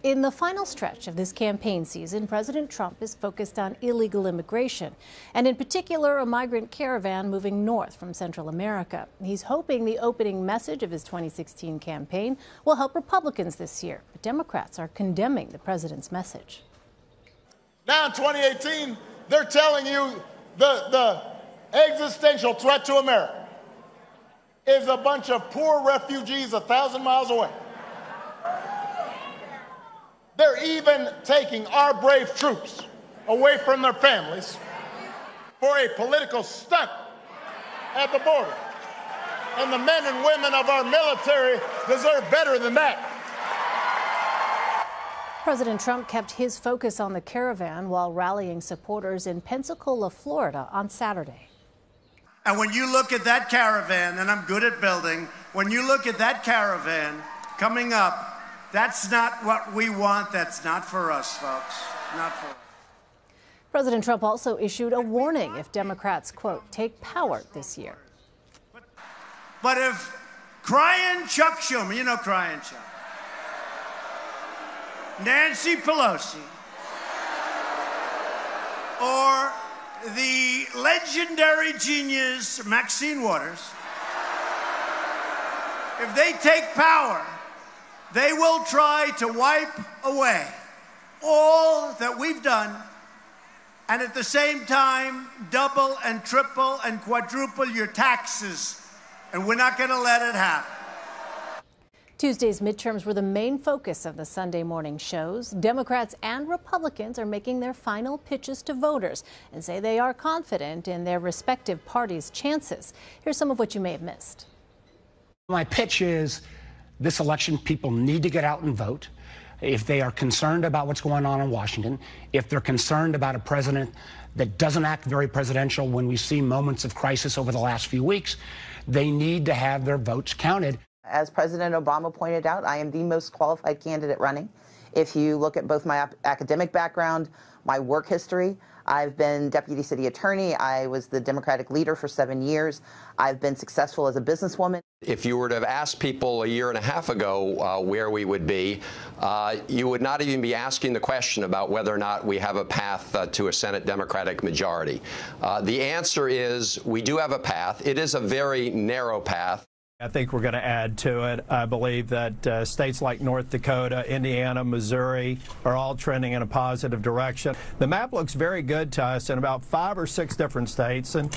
In the final stretch of this campaign season, President Trump is focused on illegal immigration, and in particular, a migrant caravan moving north from Central America. He's hoping the opening message of his 2016 campaign will help Republicans this year, but Democrats are condemning the president's message. Now in 2018, they're telling you the existential threat to America is a bunch of poor refugees 1,000 miles away. They're even taking our brave troops away from their families for a political stunt at the border. And the men and women of our military deserve better than that. President Trump kept his focus on the caravan while rallying supporters in Pensacola, Florida on Saturday. And when you look at that caravan, and I'm good at building, when you look at that caravan coming up, that's not what we want. That's not for us, folks. Not for us. President Trump also issued a warning if Democrats, quote, take power this year. But if crying Chuck Schumer, you know crying Chuck, Nancy Pelosi, or the legendary genius Maxine Waters, if they take power, they will try to wipe away all that we've done and at the same time double and triple and quadruple your taxes. And we're not going to let it happen. Tuesday's midterms were the main focus of the Sunday morning shows. Democrats and Republicans are making their final pitches to voters and say they are confident in their respective parties' chances. Here's some of what you may have missed. My pitch is this election, people need to get out and vote. If they are concerned about what's going on in Washington, if they're concerned about a president that doesn't act very presidential when we see moments of crisis over the last few weeks, they need to have their votes counted. As President Obama pointed out, I am the most qualified candidate running. If you look at both my academic background, my work history, I've been deputy city attorney. I was the Democratic leader for 7 years. I've been successful as a businesswoman. If you were to have asked people a year and a half ago where we would be, you would not even be asking the question about whether or not we have a path to a Senate Democratic majority. The answer is we do have a path. It is a very narrow path. I think we're going to add to it. I believe that states like North Dakota, Indiana, Missouri are all trending in a positive direction. The map looks very good to us in about 5 or 6 different states, and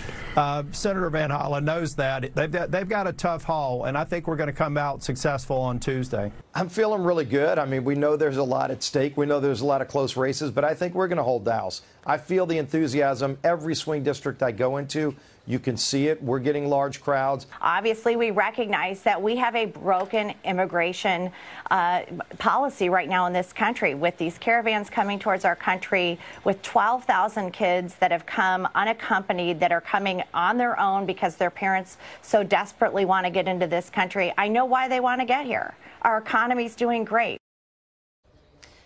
Senator Van Hollen knows that. They've got a tough haul, and I think we're going to come out successful on Tuesday. I'm feeling really good. I mean, we know there's a lot at stake. We know there's a lot of close races, but I think we're going to hold the House. I feel the enthusiasm. Every swing district I go into, you can see it. We're getting large crowds. Obviously, we recognize that we have a broken immigration policy right now in this country, with these caravans coming towards our country, with 12,000 kids that have come unaccompanied, that are coming on their own because their parents so desperately want to get into this country. I know why they want to get here. Our economy's doing great.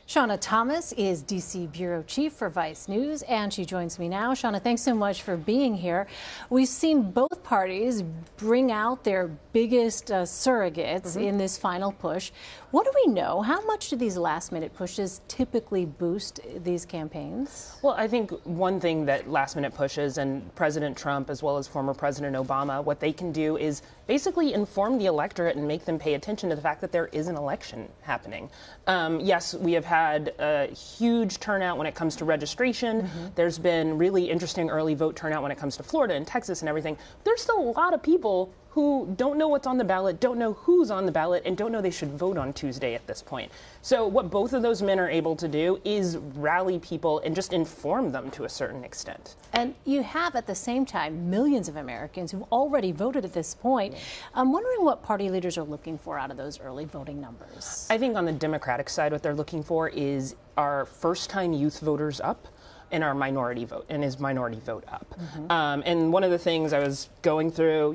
Shawna Thomas is D.C. Bureau Chief for Vice News, and she joins me now. Shawna, thanks so much for being here. We've seen both parties bring out their biggest surrogates in this final push. What do we know? How much do these last-minute pushes typically boost these campaigns? Well, I think one thing that last-minute pushes, and President Trump as well as former President Obama, what they can do is basically inform the electorate and make them pay attention to the fact that there is an election happening. Yes, we have had a huge turnout when it comes to registration. There's been really interesting early vote turnout when it comes to Florida and Texas and everything. There's still a lot of people who don't know what's on the ballot, don't know who's on the ballot, and don't know they should vote on Tuesday at this point. So what both of those men are able to do is rally people and just inform them to a certain extent. And you have, at the same time, millions of Americans who've already voted at this point. I'm wondering what party leaders are looking for out of those early voting numbers. I think on the Democratic side, what they're looking for is our first-time youth voters up. in our minority vote, and his minority vote up. And one of the things I was going through,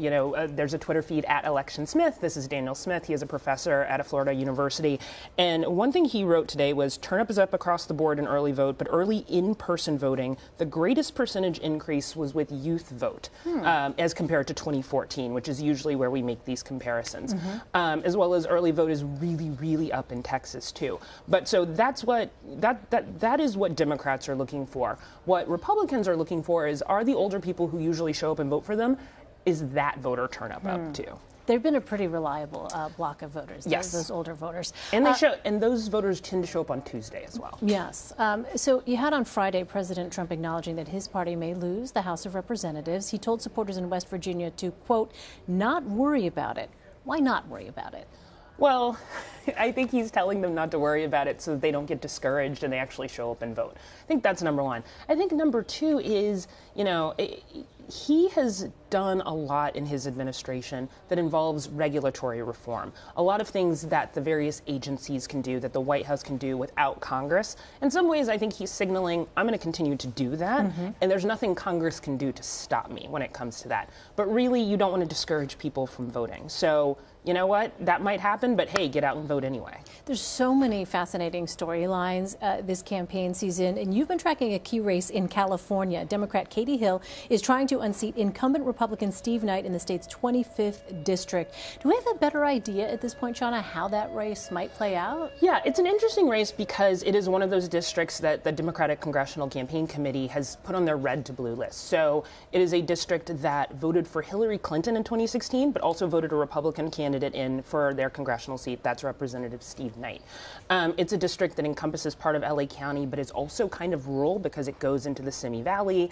there's a Twitter feed at Election Smith. This is Daniel Smith. He is a professor at a Florida university. And one thing he wrote today was turnout is up across the board in early vote, but early in-person voting, the greatest percentage increase was with youth vote as compared to 2014, which is usually where we make these comparisons. As well as early vote is really, really up in Texas too. But so that is what Democrats are looking for. What Republicans are looking for is, are the older people who usually show up and vote for them, is that voter turnout up too? They've been a pretty reliable block of voters, yes. those older voters. And and those voters tend to show up on Tuesday as well. Yes. So you had on Friday President Trump acknowledging that his party may lose the House of Representatives. He told supporters in West Virginia to, quote, not worry about it. Why not worry about it? Well, I think he's telling them not to worry about it so that they don't get discouraged and they actually show up and vote. I think that's number one. I think number two is, he has done a lot in his administration that involves regulatory reform. A lot of things that the various agencies can do, that the White House can do without Congress. In some ways, I think he's signaling, I'm going to continue to do that, and there's nothing Congress can do to stop me when it comes to that. But really, you don't want to discourage people from voting. So, you know what? That might happen, but hey, get out and vote anyway. There's so many fascinating storylines this campaign season, and you've been tracking a key race in California. Democrat Katie Hill is trying to unseat incumbent Republican Steve Knight in the state's 25th district. Do we have a better idea at this point, Shawna, how that race might play out? Yeah, it's an interesting race because it is one of those districts that the Democratic Congressional Campaign Committee has put on their red to blue list. So it is a district that voted for Hillary Clinton in 2016, but also voted a Republican candidate in for their congressional seat. That's Representative Steve Knight. It's a district that encompasses part of LA County, but is also kind of rural because it goes into the Simi Valley.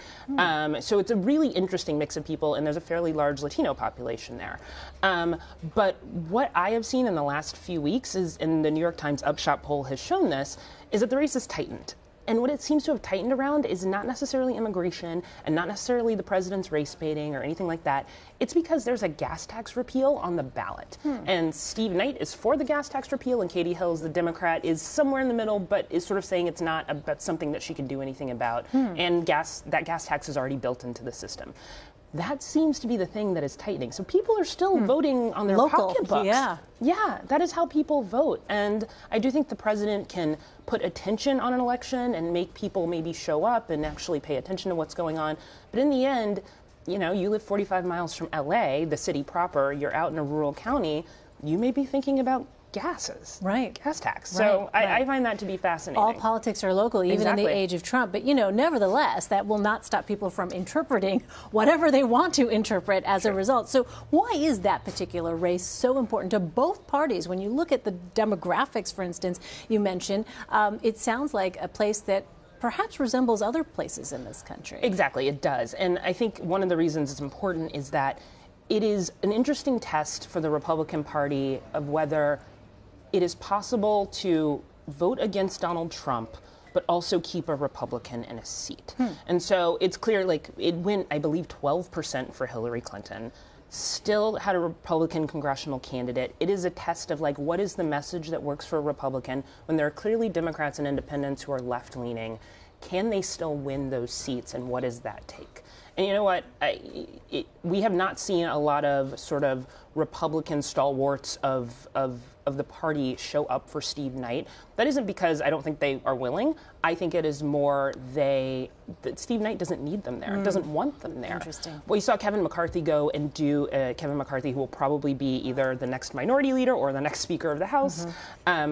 So it's a really interesting mix of people, and there's a fairly large Latino population there. But what I have seen in the last few weeks is, and the New York Times Upshot poll has shown this, is that the race has tightened. And what it seems to have tightened around is not necessarily immigration and not necessarily the president's race baiting or anything like that. It's because there's a gas tax repeal on the ballot. And Steve Knight is for the gas tax repeal, and Katie Hill, the Democrat, is somewhere in the middle, but is sort of saying it's not something that she can do anything about. And that gas tax is already built into the system. That seems to be the thing that is tightening. So people are still voting on their pocketbooks. Yeah, that is how people vote. And I do think the president can put attention on an election and make people maybe show up and actually pay attention to what's going on. But in the end, you live 45 miles from LA, the city proper, you're out in a rural county, you may be thinking about gas tax. So I find that to be fascinating. All politics are local, even in the age of Trump. But, nevertheless, that will not stop people from interpreting whatever they want to interpret as a result. So why is that particular race so important to both parties? When you look at the demographics, for instance, you mentioned, it sounds like a place that perhaps resembles other places in this country. Exactly, it does. And I think one of the reasons it's important is that it is an interesting test for the Republican Party of whether it is possible to vote against Donald Trump, but also keep a Republican in a seat. And so it's clear, it went, I believe, 12% for Hillary Clinton, still had a Republican congressional candidate. It is a test of, what is the message that works for a Republican when there are clearly Democrats and independents who are left-leaning? Can they still win those seats, and what does that take? And you know what? We have not seen a lot of sort of Republican stalwarts of the party show up for Steve Knight. That isn't because I don't think they are willing. I think it is more that Steve Knight doesn't need them there, doesn't want them there. Interesting. Well, you saw Kevin McCarthy go and do, Kevin McCarthy, who will probably be either the next minority leader or the next Speaker of the House,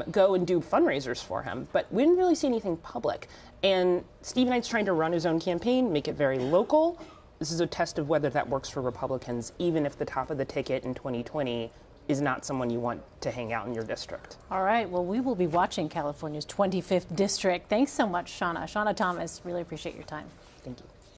go and do fundraisers for him. But we didn't really see anything public. And Steve Knight's trying to run his own campaign, make it very local. This is a test of whether that works for Republicans, even if the top of the ticket in 2020 is not someone you want to hang out in your district. All right. Well, we will be watching California's 25th district. Thanks so much, Shawna. Shawna Thomas, really appreciate your time. Thank you.